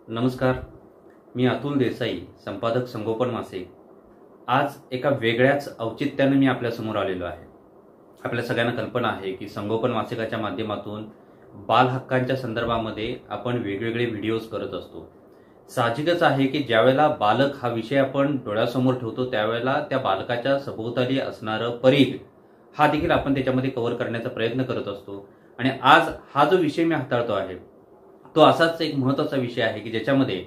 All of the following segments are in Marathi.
नमस्कार, मी अतुल देसाई, संपादक संगोपन मासिक। आज एका वेगळ्याच औचित्याने मी आपल्यासमोर आलेलो आहे। आपल्या सगळ्यांना कल्पना आहे की संगोपन मासिकाच्या माध्यमातून बाल हक्कांच्या संदर्भामध्ये आपण वेगवेगळे व्हिडिओज करत असतो। साहजिकच आहे की ज्यावेळेला बालक हा विषय आपण डोळ्यासमोर ठेवतो त्यावेळेला त्या बालकाच्या सभोवताली असणारं परीघ हा देखील आपण त्याच्यामध्ये कव्हर करण्याचा प्रयत्न करत असतो। आणि आज हा जो विषय मी हाताळतो आहे तो असाच एक महत्त्वाचा विषय आहे की ज्याच्यामध्ये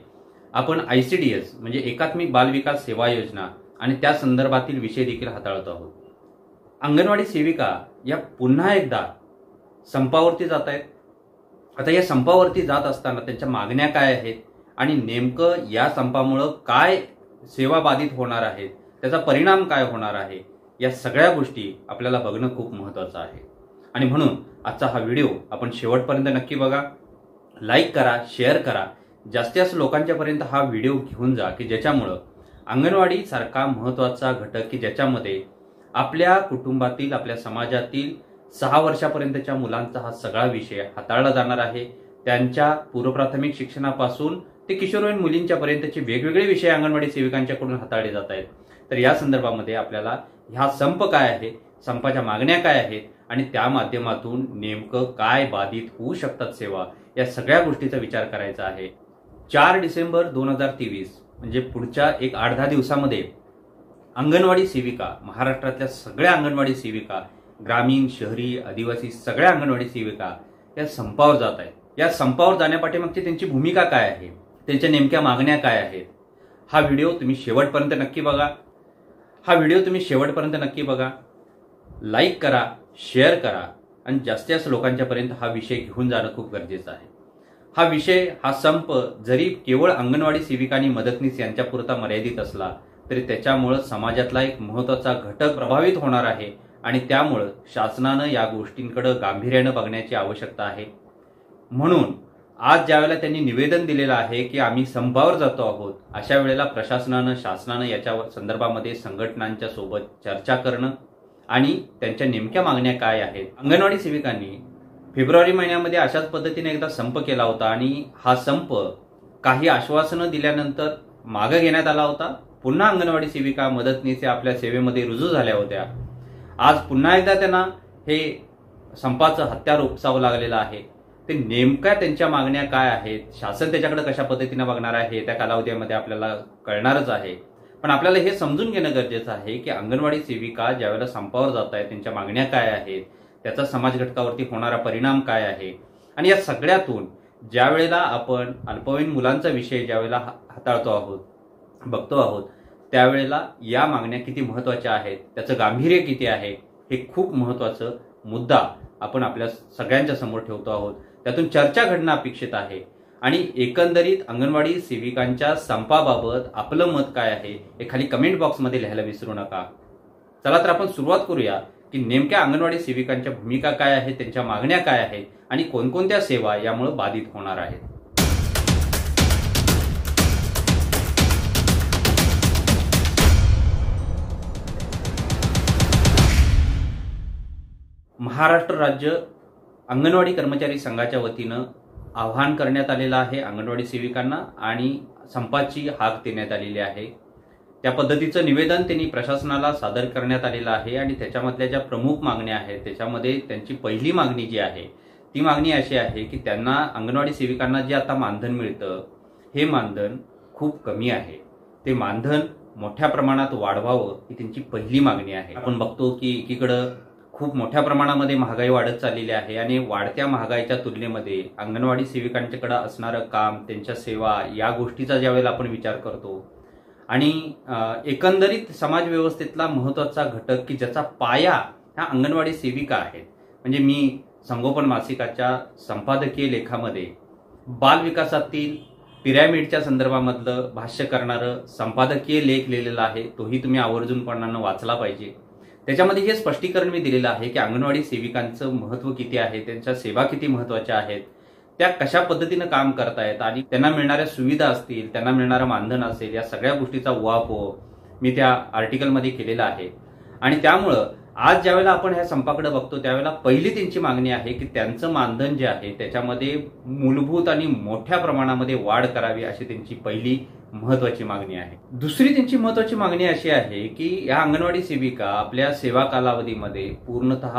आपण ICDS म्हणजे एकात्मिक बाल विकास सेवा योजना आणि त्या संदर्भातील विषय देखील हाताळतो आहोत। अंगणवाडी सेविका या पुन्हा एकदा संपावरती जात आहेत। आता या संपावरती जात असताना त्यांच्या मागण्या काय आहेत आणि नेमकं या संपामुळे काय सेवा बाधित होणार आहेत, त्याचा परिणाम काय होणार आहे, या सगळ्या गोष्टी आपल्याला बघणं खूप महत्त्वाचं आहे। आणि म्हणून आजचा हा व्हिडिओ आपण शेवटपर्यंत नक्की बघा, लाईक करा, शेअर करा, जास्तीत जास्त लोकांच्यापर्यंत हा व्हिडिओ घेऊन जा की ज्याच्यामुळे अंगणवाडी सारखा महत्त्वाचा घटक की ज्याच्यामध्ये आपल्या कुटुंबातील, आपल्या समाजातील 6 वर्षापर्यंतच्या मुलांचा हा सगळा विषय हाताळला जाणार आहे। त्यांच्या पूर्वप्राथमिक शिक्षणापासून ते किशोरवयीन मुलींच्या पर्यंतचे वेगवेगळे विषय अंगणवाडी सेविकांच्याकडून हाताळले जात आहेत। तर या संदर्भामध्ये आपल्याला हा संप काय आहे, संपाच्या मागण्या काय आहेत आणि त्या माध्यमातून नेमकं काय बाधित होऊ शकतात सेवा, या सगळ्या गोष्टीचा विचार करायचा आहे। 4 डिसेंबर 2023 म्हणजे पुढच्या एक 8-10 दिवसामध्ये अंगणवाडी सेविका, महाराष्ट्रातल्या सगळ्या अंगणवाडी सेविका, ग्रामीण, शहरी, आदिवासी सगळ्या अंगणवाडी सेविका या संपावर जात आहेत। या संपावर जाण्यापाठीमागची त्यांची भूमिका काय आहे, त्यांच्या नेमक्या मागण्या काय आहेत, हा व्हिडिओ तुम्ही शेवटपर्यंत नक्की बघा। लाईक करा, शेअर करा आणि जास्तीत जास्त लोकांच्यापर्यंत हा विषय घेऊन जाणं खूप गरजेचं आहे। हा विषय, हा संप जरी केवळ अंगणवाडी सेविकांनी मदतनीस यांच्यापुरता मर्यादित असला तरी त्याच्यामुळे समाजातला एक महत्त्वाचा घटक प्रभावित होणार आहे आणि त्यामुळे शासनानं या गोष्टींकडे गांभीर्यानं बघण्याची आवश्यकता आहे। म्हणून आज ज्यावेळेला त्यांनी निवेदन दिलेलं आहे की आम्ही संपावर जातो आहोत, अशा वेळेला शासनानं याच्या संदर्भामध्ये संघटनांच्या सोबत चर्चा करणं आणि त्यांच्या नेमक्या मागण्या काय आहेत। अंगणवाडी सेविकांनी फेब्रुवारी महिन्यामध्ये अशाच पद्धतीने एकदा संप केला होता आणि हा संप काही आश्वासनं दिल्यानंतर मागे घेण्यात आला होता। पुन्हा अंगणवाडी सेविका मदतनीस आपल्या सेवेमध्ये रुजू झाल्या होत्या। आज पुन्हा एकदा त्यांना हे संपाचं हत्यार उपसावं लागलेलं आहे। ते नेमक्या त्यांच्या मागण्या काय आहेत, शासन त्याच्याकडे कशा पद्धतीने बघणार आहे त्या कालावधीमध्ये आपल्याला कळणारच आहे। पण आपल्याला हे समजून घेणं गरजेचं आहे की अंगणवाडी सेविका ज्यावेळेला संपावर जात आहेत त्यांच्या मागण्या काय आहेत, त्याचा समाज घटकावरती होणारा परिणाम काय आहे आणि या सगळ्यातून ज्यावेळेला आपण अल्पवयीन मुलांचा विषय ज्यावेळेला हाताळतो आहोत, बघतो आहोत, त्यावेळेला या मागण्या किती महत्त्वाच्या आहेत, त्याचं गांभीर्य किती आहे, हे खूप महत्त्वाचं मुद्दा आपण आपल्या सगळ्यांच्या समोर ठेवतो आहोत। त्यातून चर्चा घडणं अपेक्षित आहे आणि एकंदरीत अंगणवाडी सेविकांच्या संपाबाबत आपलं मत काय आहे हे खाली कमेंट बॉक्समध्ये लिहायला विसरू नका। चला तर आपण सुरुवात करूया की नेमक्या अंगणवाडी सेविकांच्या भूमिका काय आहेत, त्यांच्या मागण्या काय आहेत आणि कोणकोणत्या सेवा यामुळे बाधित होणार आहेत। महाराष्ट्र राज्य अंगणवाडी कर्मचारी संघाच्या वतीनं आवाहन करण्यात आलेलं आहे अंगणवाडी सेविकांना आणि संपाची हाक देण्यात आलेली आहे। त्या पद्धतीचं निवेदन त्यांनी प्रशासनाला सादर करण्यात आलेलं आहे आणि त्याच्यामधल्या ज्या प्रमुख मागण्या आहेत त्याच्यामध्ये त्यांची पहिली मागणी जी आहे ती मागणी अशी आहे की त्यांना अंगणवाडी सेविकांना जे आता मानधन मिळतं हे मानधन खूप कमी आहे, ते मानधन मोठ्या प्रमाणात वाढवावं ही त्यांची पहिली मागणी आहे। आपण बघतो की एकीकडं खूप मोठ्या प्रमाणामध्ये महागाई वाढत चाललेली आहे आणि वाढत्या महागाईच्या तुलनेमध्ये अंगणवाडी सेविकांच्याकडे असणारं काम, त्यांच्या सेवा या गोष्टीचा ज्यावेळेला आपण विचार करतो आणि एकंदरीत समाज व्यवस्थेतला महत्त्वाचा घटक की ज्याचा पाया ह्या अंगणवाडी सेविका आहेत। म्हणजे मी संगोपन मासिकाच्या संपादकीय लेखामध्ये बाल विकासातील पिरॅमिडच्या संदर्भामधलं भाष्य करणारं संपादकीय लेख लिहिलेला आहे, तोही तुम्ही आवर्जूनपणानं वाचला पाहिजे। त्याच्यामध्ये हे स्पष्टीकरण मी दिलेलं आहे की अंगणवाडी सेविकांचं महत्त्व किती आहे, त्यांच्या सेवा किती महत्त्वाच्या आहेत, त्या कशा पद्धतीनं काम करतायत आणि त्यांना मिळणाऱ्या सुविधा असतील, त्यांना मिळणारं मानधन असेल, या सगळ्या गोष्टीचा उहापोह मी त्या आर्टिकलमध्ये केलेला आहे। आणि त्यामुळं आज ज्यावेळेला आपण ह्या संपाकडे बघतो त्यावेळेला पहिली त्यांची मागणी आहे की त्यांचं मानधन जे आहे त्याच्यामध्ये मूलभूत आणि मोठ्या प्रमाणामध्ये वाढ करावी अशी त्यांची पहिली महत्वाची मागणी आहे. दुसरी त्यांची महत्वाची मागणी अशी आहे की या अंगणवाडी सेविका आपल्या सेवा कालावधीमध्ये पूर्णतः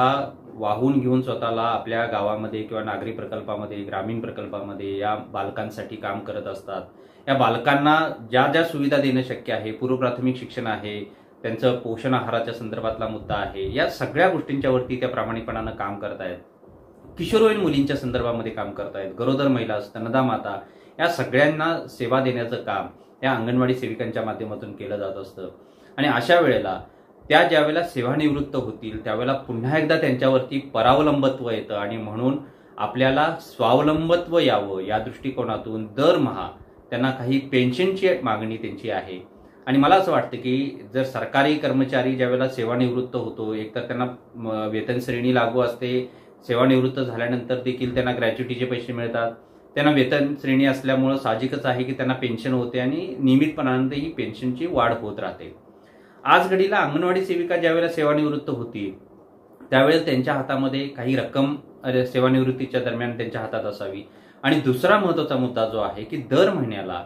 वाहून घेऊन स्वतःला आपल्या गावामध्ये किंवा नागरी प्रकल्पामध्ये, ग्रामीण प्रकल्पामध्ये या बालकांसाठी काम करत असतात. या बालकांना ज्या ज्या सुविधा देणं शक्य आहे, पूर्व प्राथमिक शिक्षण आहे, त्यांचं पोषण आहाराच्या संदर्भातला मुद्दा आहे, या सगळ्या गोष्टींच्या वरती त्या प्रामाणिकपणानं काम करतायत. किशोरवयीन मुलींच्या संदर्भामध्ये काम करतायत. गरोदर महिला, स्तनदा माता या सगळ्यांना सेवा देण्याचं काम या अंगणवाडी सेविकांच्या माध्यमातून केलं जात असतं. आणि अशा वेळेला त्या ज्यावेळेला सेवानिवृत्त होतील त्यावेळेला पुन्हा एकदा त्यांच्यावरती परावलंबत्व येतं आणि म्हणून आपल्याला स्वावलंबत्व यावं या दृष्टिकोनातून दरमहा त्यांना काही पेन्शनची मागणी त्यांची आहे. आणि मला असं वाटतं की जर सरकारी कर्मचारी ज्यावेळेला सेवानिवृत्त होतो, एकतर त्यांना वेतन श्रेणी लागू असते, सेवानिवृत्त झाल्यानंतर देखील त्यांना ग्रॅच्युटीचे पैसे मिळतात. त्यांना वेतन श्रेणी असल्यामुळं साहजिकच आहे की त्यांना पेन्शन होते आणि नियमितपणाने ही पेन्शनची वाढ होत राहते. आज घडीला अंगणवाडी सेविका ज्यावेळेला सेवानिवृत्त होती त्यावेळेला त्यांच्या हातामध्ये काही रक्कम सेवानिवृत्तीच्या दरम्यान त्यांच्या हातात असावी. आणि दुसरा महत्वाचा मुद्दा जो आहे की दर महिन्याला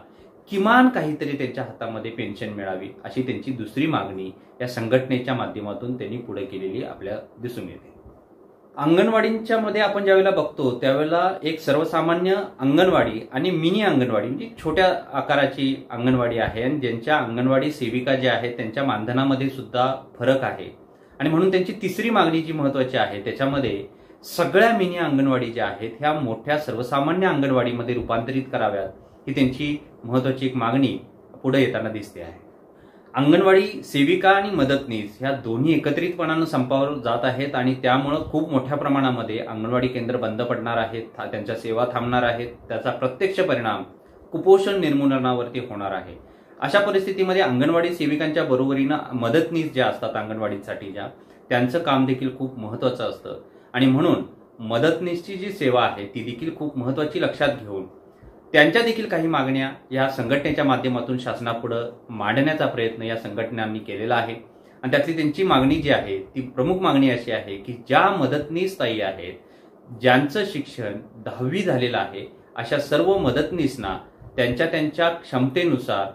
किमान काहीतरी त्यांच्या हातामध्ये पेन्शन मिळावी अशी त्यांची दुसरी मागणी या संघटनेच्या माध्यमातून त्यांनी पुढे केलेली आपल्या दिसून येते. अंगणवाडींच्या मध्ये आपण ज्यावेळेला बघतो त्यावेळेला एक सर्वसामान्य अंगणवाडी आणि मिनी अंगणवाडी म्हणजे छोट्या आकाराची अंगणवाडी आहे आणि ज्यांच्या अंगणवाडी सेविका ज्या आहेत त्यांच्या मानधनामध्ये सुद्धा फरक आहे. आणि म्हणून त्यांची तिसरी मागणी जी महत्वाची आहे त्याच्यामध्ये सगळ्या मिनी अंगणवाडी ज्या आहेत ह्या मोठ्या सर्वसामान्य अंगणवाडीमध्ये रूपांतरित कराव्यात ही त्यांची महत्वाची एक मागणी पुढे येताना दिसते आहे. अंगणवाडी सेविका आणि मदतनीस ह्या दोन्ही एकत्रितपणानं संपावर जात आहेत आणि त्यामुळं खूप मोठ्या प्रमाणामध्ये अंगणवाडी केंद्र बंद पडणार आहेत, त्यांच्या सेवा थांबणार आहेत. त्याचा प्रत्यक्ष परिणाम कुपोषण निर्मूलनावरती होणार आहे. अशा परिस्थितीमध्ये अंगणवाडी सेविकांच्या बरोबरीनं मदतनीस ज्या असतात अंगणवाडीसाठीच्या त्यांचं काम देखील खूप महत्वाचं असतं. आणि म्हणून मदतनीसची जी सेवा आहे ती देखील खूप महत्वाची लक्षात घेऊन त्यांच्या देखील काही मागण्या या संघटनेच्या माध्यमातून शासनापुढे मांडण्याचा प्रयत्न या संघटनांनी केलेला आहे. आणि त्यातली त्यांची मागणी जी आहे ती प्रमुख मागणी अशी आहे की ज्या मदतनीस ताई आहेत ज्यांचं शिक्षण 10वी झालेलं आहे अशा सर्व मदतनीसना त्यांच्या क्षमतेनुसार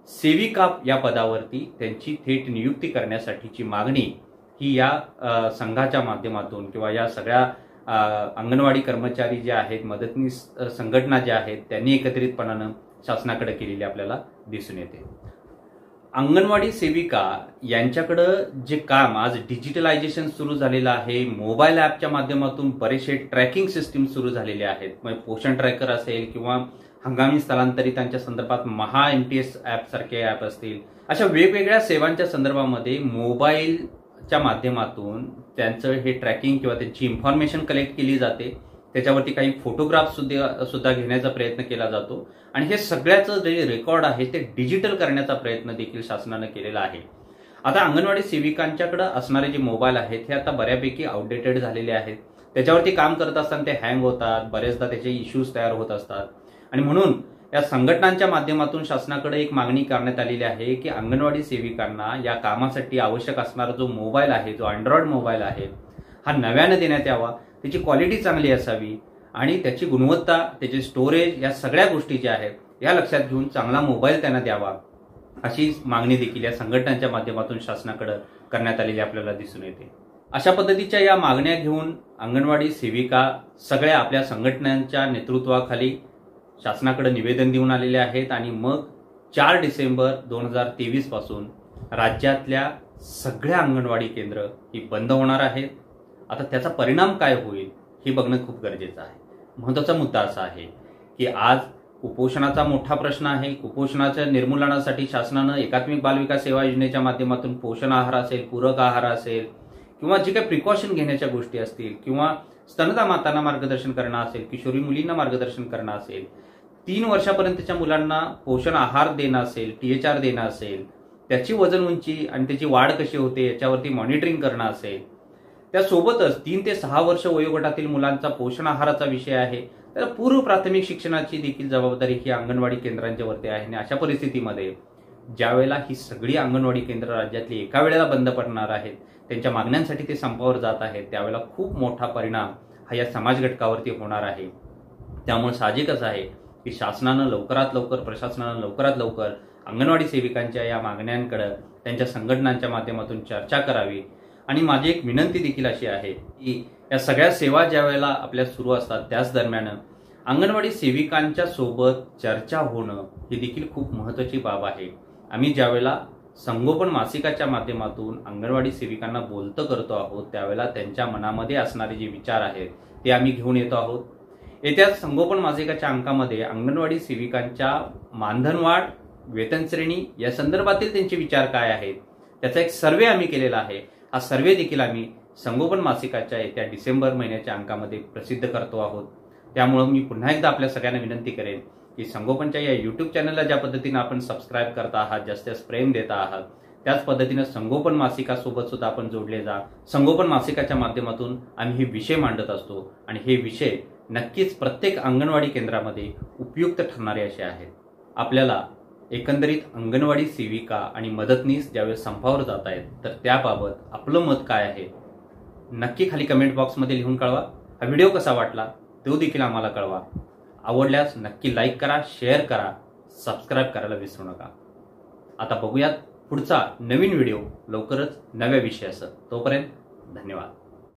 सेविका या पदावरती त्यांची थेट नियुक्ती करण्यासाठीची मागणी ही या संघाच्या माध्यमातून किंवा या सगळ्या अंगणवाडी कर्मचारी जे आहेत, मदतनीस संघटना ज्या आहेत त्यांनी एकत्रितपणानं शासनाकडे केलेली आपल्याला दिसून येते. अंगणवाडी सेविका यांच्याकडं जे काम आज डिजिटलायझेशन सुरू झालेलं आहे, मोबाईल ॲपच्या माध्यमातून बरेचसे ट्रॅकिंग सिस्टीम सुरू झालेले आहेत. म्हणजे पोषण ट्रॅकर असेल किंवा हंगामी स्थलांतरितांच्या संदर्भात महा MTS ॲप सारखे ॲप असतील, अशा वेगवेगळ्या सेवांच्या संदर्भामध्ये मोबाईलच्या माध्यमातून त्यांचं हे ट्रॅकिंग किंवा त्यांची इन्फॉर्मेशन कलेक्ट केली जाते. त्याच्यावरती काही फोटोग्राफ सुद्धा घेण्याचा प्रयत्न केला जातो आणि हे सगळ्याचं जे रेकॉर्ड आहे ते डिजिटल करण्याचा प्रयत्न देखील शासनानं केलेला आहे. आता अंगणवाडी सेविकांच्याकडे असणारे जे मोबाईल आहेत हे आता बऱ्यापैकी आउटडेटेड झालेले आहेत. त्याच्यावरती काम करत असताना ते हँग होतात, बरेचदा त्याचे इश्यूज तयार होत असतात. आणि म्हणून या संघटनांच्या माध्यमातून शासनाकडे एक मागणी करण्यात आलेली आहे की अंगणवाडी सेविकांना या कामासाठी आवश्यक असणारा जो मोबाईल आहे, जो अँड्रॉइड मोबाईल आहे हा नव्यानं देण्यात यावा, त्याची क्वालिटी चांगली असावी आणि त्याची गुणवत्ता, त्याचे स्टोरेज या सगळ्या गोष्टी ज्या आहेत या लक्षात घेऊन चांगला मोबाईल त्यांना द्यावा अशी मागणी देखील या संघटनांच्या माध्यमातून शासनाकडे करण्यात आलेली आपल्याला दिसून येते. अशा पद्धतीच्या या मागण्या घेऊन अंगणवाडी सेविका सगळ्या आपल्या संघटनांच्या नेतृत्वाखाली शासनाकडे निवेदन देऊन आलेले आहेत आणि मग 4 डिसेंबर 2023 पासून राज्यातल्या सगळ्या अंगणवाडी केंद्र ही बंद होणार आहेत. आता त्याचा परिणाम काय होईल हे बघणं खूप गरजेचं आहे. महत्त्वाचा मुद्दा असा आहे की आज कुपोषणाचा मोठा प्रश्न आहे. कुपोषणाच्या निर्मूलनासाठी शासनानं एकात्मिक बालविकास सेवा योजनेच्या माध्यमातून पोषण आहार असेल, पूरक आहार असेल किंवा जे काही प्रिकॉशन घेण्याच्या गोष्टी असतील किंवा स्तनदा मातांना मार्गदर्शन करणं असेल, किशोरी मुलींना मार्गदर्शन करणं असेल, 3 वर्षापर्यंतच्या मुलांना पोषण आहार देणं असेल, THR देणं असेल, त्याची वजन उंची आणि त्याची वाढ कशी होते याच्यावरती मॉनिटरिंग करणं असेल, त्यासोबतच 3 ते 6 वर्ष वयोगटातील मुलांचा पोषण आहाराचा विषय आहे, तर पूर्व प्राथमिक शिक्षणाची देखील जबाबदारी ही अंगणवाडी केंद्रांच्या वरती आहे. आणि अशा परिस्थितीमध्ये ज्यावेळेला ही सगळी अंगणवाडी केंद्र राज्यातली एका वेळेला बंद पडणार आहेत त्यांच्या मागण्यांसाठी ते संपावर जात आहेत, त्यावेळेला खूप मोठा परिणाम हा या समाज घटकावरती होणार आहे. त्यामुळे साहजिकच आहे की शासनानं लवकरात लवकर, प्रशासनानं लवकरात लवकर अंगणवाडी सेविकांच्या या मागण्यांकडे त्यांच्या संघटनांच्या माध्यमातून चर्चा करावी. आणि माझी एक विनंती देखील अशी आहे की या सगळ्या सेवा ज्या वेळेला आपल्या सुरू असतात त्याच दरम्यान अंगणवाडी सेविकांच्या सोबत चर्चा होणं ही देखील खूप महत्त्वाची बाब आहे. आम्ही ज्यावेळेला संगोपन मासिकाच्या माध्यमातून अंगणवाडी सेविकांना बोलतं करतो आहोत, त्यावेळेला त्यांच्या मनामध्ये असणारे जे विचार आहेत ते आम्ही घेऊन येतो आहोत. येत्या संगोपन मासिकाच्या अंकामध्ये अंगणवाडी सेविकांच्या मानधनवाढ, वेतनश्रेणी या संदर्भातील त्यांचे विचार काय आहेत त्याचा एक सर्वे आम्ही केलेला आहे. हा सर्वे देखील आम्ही संगोपन मासिकाच्या येत्या डिसेंबर महिन्याच्या अंकामध्ये प्रसिद्ध करतो आहोत. त्यामुळे मी पुन्हा एकदा आपल्या सगळ्यांना विनंती करेन की संगोपनच्या या यूट्यूब चॅनलला ज्या पद्धतीने आपण सबस्क्राईब करता आहात, जास्त प्रेम देता आहात, त्याच पद्धतीने संगोपन मासिकासोबत सुद्धा आपण जोडले जा. संगोपन मासिकाच्या माध्यमातून आम्ही हे विषय मांडत असतो आणि हे विषय नक्कीच प्रत्येक अंगणवाडी केंद्रामध्ये उपयुक्त ठरणारे असे आहेत. आपल्याला एकंदरीत अंगणवाडी सेविका आणि मदतनीस ज्यावेळेस संपावर जात आहेत तर त्याबाबत आपलं मत काय आहे नक्की खाली कमेंट बॉक्समध्ये लिहून कळवा. हा व्हिडिओ कसा वाटला तो देखील आम्हाला कळवा. आवडल्यास नक्की लाईक करा, शेअर करा, सबस्क्राईब करायला विसरू नका. आता बघूयात पुढचा नवीन व्हिडिओ लवकरच नव्या विषयासह. तोपर्यंत धन्यवाद.